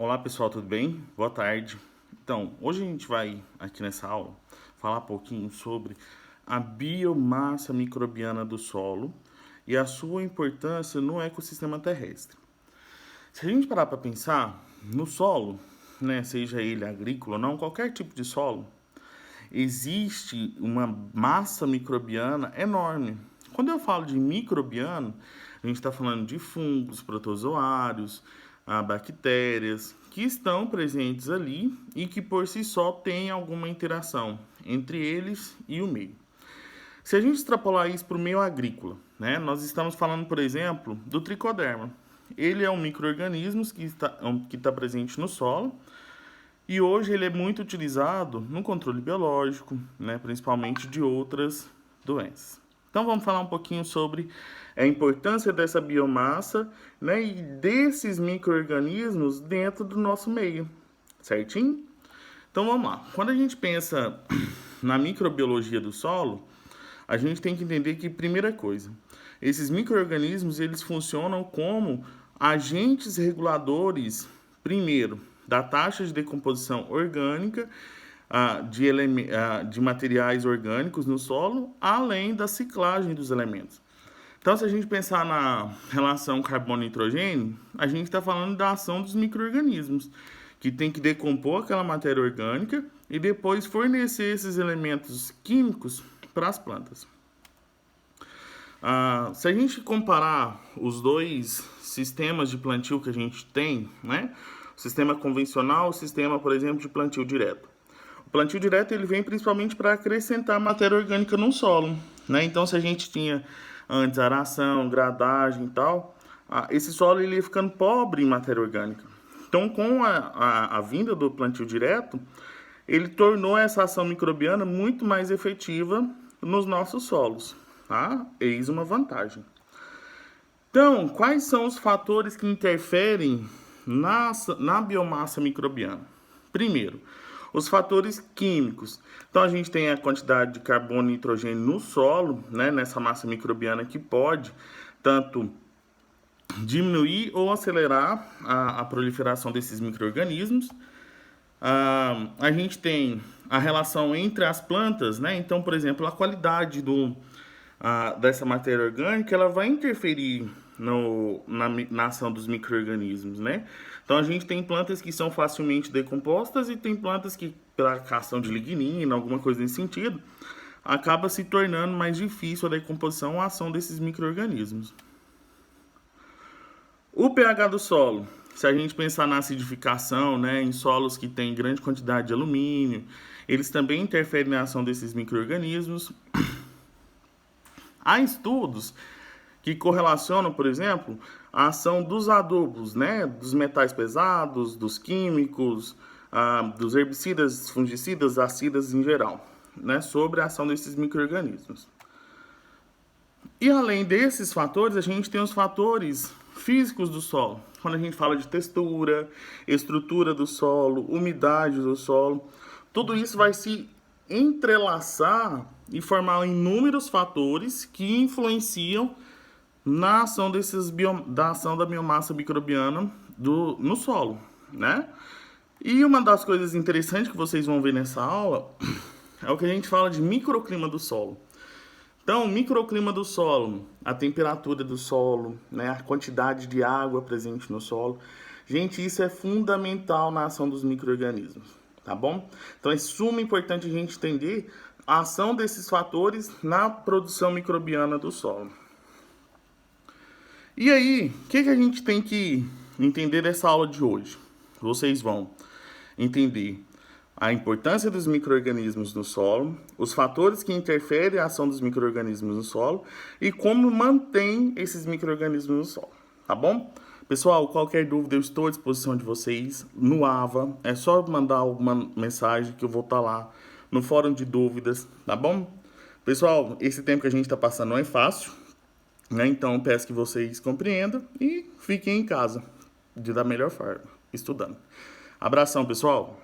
Olá pessoal, tudo bem? Boa tarde. Então, hoje a gente vai, aqui nessa aula, falar um pouquinho sobre a biomassa microbiana do solo e a sua importância no ecossistema terrestre. Se a gente parar para pensar, no solo, né, seja ele agrícola ou não, qualquer tipo de solo, existe uma massa microbiana enorme. Quando eu falo de microbiano, a gente está falando de fungos, protozoários, bactérias que estão presentes ali e que por si só têm alguma interação entre eles e o meio. Se a gente extrapolar isso para o meio agrícola, né, nós estamos falando, por exemplo, do tricoderma. Ele é um micro-organismo que está presente no solo e hoje ele é muito utilizado no controle biológico, né, principalmente de outras doenças. Então vamos falar um pouquinho sobre a importância dessa biomassa, né, e desses micro-organismos dentro do nosso meio, certinho? Então vamos lá. Quando a gente pensa na microbiologia do solo, a gente tem que entender que, primeira coisa, esses micro-organismos eles funcionam como agentes reguladores, primeiro, da taxa de decomposição orgânica de materiais orgânicos no solo, além da ciclagem dos elementos. Então, se a gente pensar na relação carbono-nitrogênio, a gente está falando da ação dos micro-organismos, que tem que decompor aquela matéria orgânica e depois fornecer esses elementos químicos para as plantas. Se a gente comparar os dois sistemas de plantio que a gente tem, né? O sistema convencional, o sistema, por exemplo, de plantio direto. O plantio direto ele vem principalmente para acrescentar matéria orgânica no solo, né? Então, se a gente tinha antes aração, gradagem e tal, esse solo ele ia ficando pobre em matéria orgânica. Então, com a vinda do plantio direto, ele tornou essa ação microbiana muito mais efetiva nos nossos solos, tá? Eis uma vantagem. Então, quais são os fatores que interferem na biomassa microbiana? Primeiro, os fatores químicos. Então, a gente tem a quantidade de carbono e nitrogênio no solo, né, nessa massa microbiana que pode tanto diminuir ou acelerar a proliferação desses micro-organismos. A gente tem a relação entre as plantas, né? Então, por exemplo, a qualidade dessa matéria orgânica ela vai interferir na ação dos micro-organismos, né? Então a gente tem plantas que são facilmente decompostas e tem plantas que, pela ação de lignina, alguma coisa nesse sentido, acaba se tornando mais difícil a decomposição, a ação desses micro-organismos. O pH do solo, se a gente pensar na acidificação, né, em solos que têm grande quantidade de alumínio, eles também interferem na ação desses micro-organismos. Há estudos que correlacionam, por exemplo, a ação dos adubos, né, dos metais pesados, dos químicos, dos herbicidas, fungicidas, acidas em geral, né, sobre a ação desses micro-organismos. E além desses fatores, a gente tem os fatores físicos do solo. Quando a gente fala de textura, estrutura do solo, umidade do solo, tudo isso vai se entrelaçar e formar inúmeros fatores que influenciam na ação da ação da biomassa microbiana no solo, né? E uma das coisas interessantes que vocês vão ver nessa aula é o que a gente fala de microclima do solo. Então, o microclima do solo, a temperatura do solo, né, a quantidade de água presente no solo. Gente, isso é fundamental na ação dos micro-organismos, tá bom? Então, é suma importante a gente entender a ação desses fatores na produção microbiana do solo. E aí, o que a gente tem que entender dessa aula de hoje? Vocês vão entender a importância dos micro-organismos no solo, os fatores que interferem a ação dos micro-organismos no solo e como mantém esses micro-organismos no solo, tá bom? Pessoal, qualquer dúvida eu estou à disposição de vocês no AVA, é só mandar alguma mensagem que eu vou estar lá no fórum de dúvidas, tá bom? Pessoal, esse tempo que a gente está passando não é fácil, né? Então peço que vocês compreendam e fiquem em casa da melhor forma, estudando. Abração, pessoal!